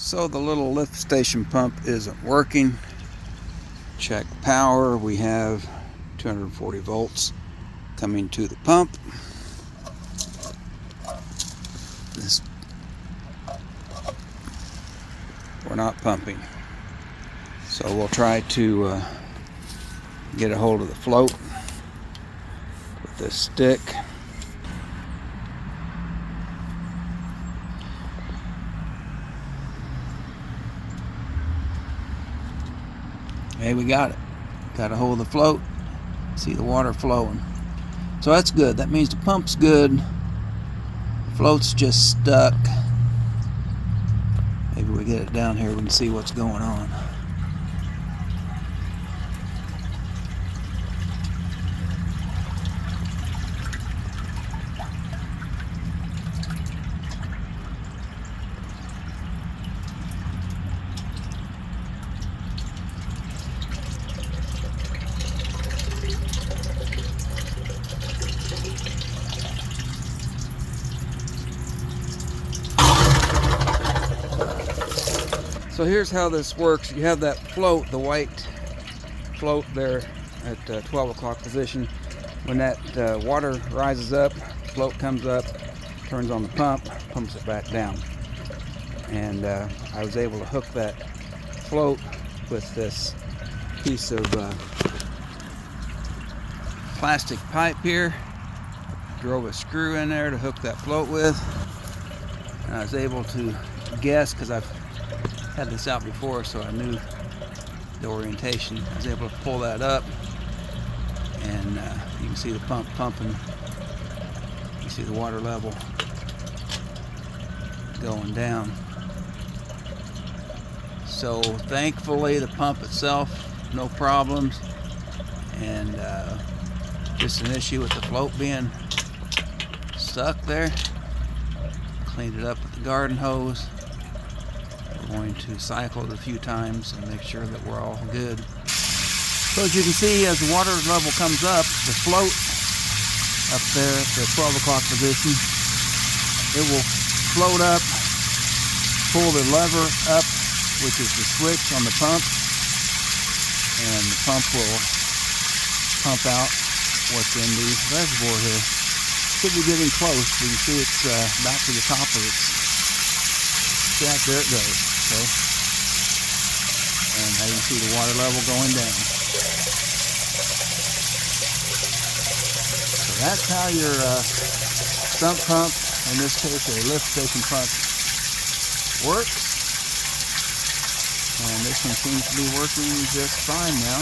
So the little lift station pump isn't working. Check power. We have 240 volts coming to the pump. We're not pumping. So we'll try to get a hold of the float with this stick. Hey, we got it. Got a hold of the float. See the water flowing. So that's good. That means the pump's good. The float's just stuck. Maybe we get it down here, we can see what's going on. So here's how this works. You have that float, the white float there at 12 o'clock position. When that water rises up, float comes up, turns on the pump, pumps it back down. And I was able to hook that float with this piece of plastic pipe here. Drove a screw in there to hook that float with. And I was able to guess, because I've had this out before, so I knew the orientation. I was able to pull that up, and you can see the pump pumping. You see the water level going down. So thankfully the pump itself, no problems, and just an issue with the float being stuck there. Cleaned it up with the garden hose. We're going to cycle it a few times and make sure that we're all good. So as you can see, as the water level comes up, the float up there at the 12 o'clock position, it will float up, pull the lever up, which is the switch on the pump, and the pump will pump out what's in the reservoir here. Should be getting close. You can see it's back to the top of its shaft. There it goes. Okay. And now you can see the water level going down. So that's how your sump pump, in this case a lift station pump, works. And this one seems to be working just fine now.